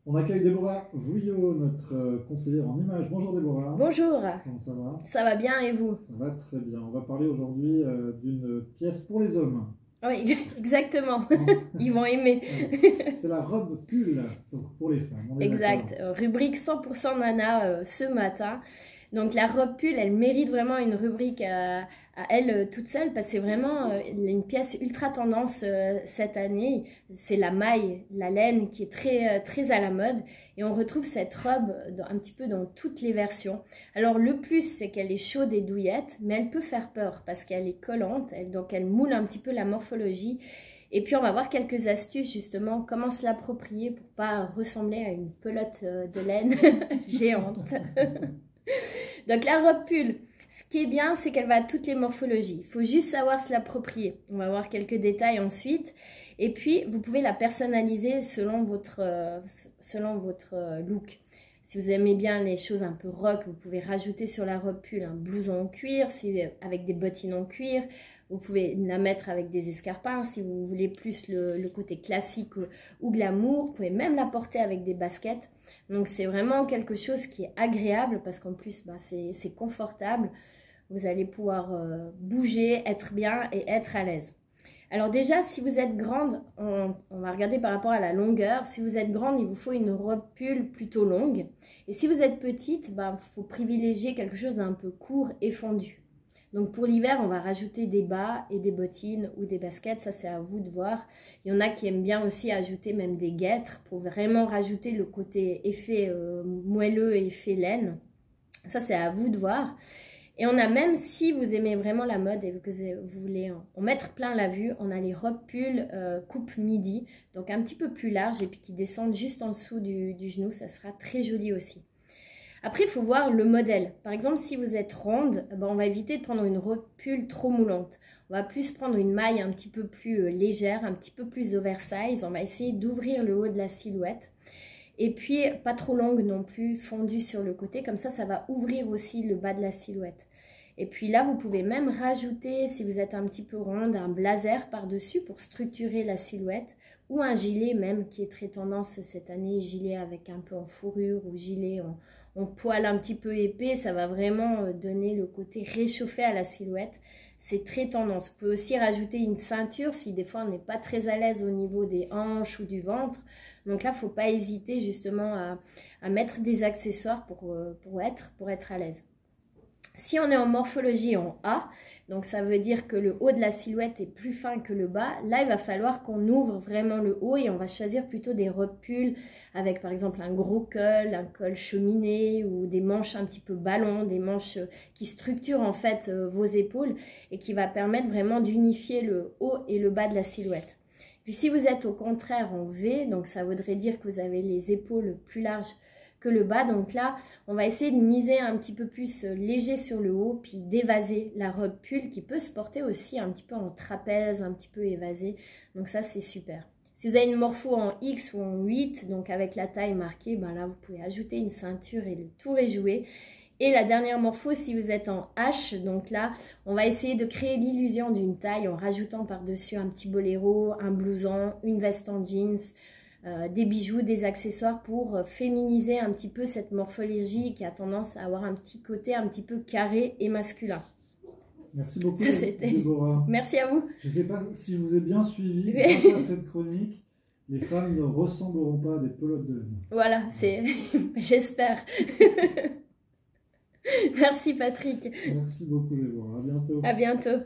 On accueille Déborah Vouillot, notre conseillère en images. Bonjour Déborah. Bonjour. Comment ça va? Ça va bien et vous? Ça va très bien. On va parler aujourd'hui d'une pièce pour les hommes. Oui, exactement. Ils vont aimer. C'est la robe pull, donc pour les femmes. Exact. Rubrique 100% Nana ce matin. Donc la robe pull, elle mérite vraiment une rubrique à elle toute seule parce que c'est vraiment une pièce ultra tendance cette année. C'est la maille, la laine qui est très à la mode et on retrouve cette robe un petit peu dans toutes les versions. Alors le plus, c'est qu'elle est chaude et douillette, mais elle peut faire peur parce qu'elle est collante, donc elle moule un petit peu la morphologie. Et puis on va voir quelques astuces justement, comment se l'approprier pour pas ressembler à une pelote de laine géante. Donc la robe pull, ce qui est bien, c'est qu'elle va à toutes les morphologies. Il faut juste savoir se l'approprier. On va voir quelques détails ensuite. Et puis, vous pouvez la personnaliser selon votre look. Si vous aimez bien les choses un peu rock, vous pouvez rajouter sur la robe pull un blouson en cuir, avec des bottines en cuir. Vous pouvez la mettre avec des escarpins si vous voulez plus le côté classique ou glamour. Vous pouvez même la porter avec des baskets. Donc c'est vraiment quelque chose qui est agréable parce qu'en plus c'est confortable. Vous allez pouvoir bouger, être bien et être à l'aise. Alors déjà, si vous êtes grande, on va regarder par rapport à la longueur. Si vous êtes grande, il vous faut une robe pull plutôt longue. Et si vous êtes petite, il faut privilégier quelque chose d'un peu court et fondu. Donc pour l'hiver, on va rajouter des bas et des bottines ou des baskets, ça c'est à vous de voir. Il y en a qui aiment bien aussi ajouter même des guêtres pour vraiment rajouter le côté effet moelleux et effet laine. Ça c'est à vous de voir. Et on a même, si vous aimez vraiment la mode et que vous voulez en mettre plein la vue, on a les robes pull coupe midi, donc un petit peu plus large et puis qui descendent juste en dessous du genou, ça sera très joli aussi. Après, il faut voir le modèle. Par exemple, si vous êtes ronde, on va éviter de prendre une robe pull trop moulante. On va plus prendre une maille un petit peu plus légère, un petit peu plus oversize. On va essayer d'ouvrir le haut de la silhouette. Et puis, pas trop longue non plus, fondue sur le côté. Comme ça va ouvrir aussi le bas de la silhouette. Et puis là, vous pouvez même rajouter, si vous êtes un petit peu ronde, un blazer par-dessus pour structurer la silhouette. Ou un gilet même, qui est très tendance cette année. Gilet avec un peu en fourrure ou gilet en poil un petit peu épais, ça va vraiment donner le côté réchauffé à la silhouette. C'est très tendance. Vous pouvez aussi rajouter une ceinture si des fois on n'est pas très à l'aise au niveau des hanches ou du ventre. Donc là, il ne faut pas hésiter justement à mettre des accessoires pour être à l'aise. Si on est en morphologie en A, donc ça veut dire que le haut de la silhouette est plus fin que le bas, là il va falloir qu'on ouvre vraiment le haut et on va choisir plutôt des robes pull avec par exemple un gros col, un col cheminé ou des manches un petit peu ballon, des manches qui structurent en fait vos épaules et qui va permettre vraiment d'unifier le haut et le bas de la silhouette. Puis si vous êtes au contraire en V, donc ça voudrait dire que vous avez les épaules plus larges que le bas, donc là on va essayer de miser un petit peu plus léger sur le haut puis d'évaser la robe pull qui peut se porter aussi un petit peu en trapèze, un petit peu évasé, donc ça c'est super. Si vous avez une morpho en X ou en 8, donc avec la taille marquée, là vous pouvez ajouter une ceinture et le tour est joué. Et la dernière morpho, si vous êtes en H, donc là, on va essayer de créer l'illusion d'une taille en rajoutant par-dessus un petit boléro, un blouson, une veste en jeans, des bijoux, des accessoires pour féminiser un petit peu cette morphologie qui a tendance à avoir un petit côté un petit peu carré et masculin. Merci beaucoup, Déborah. Merci à vous. Je ne sais pas si je vous ai bien suivi. Grâce à cette chronique, les femmes ne ressembleront pas à des pelotes de laine. Voilà, j'espère. Merci Patrick. Merci beaucoup Déborah. À bientôt. À bientôt.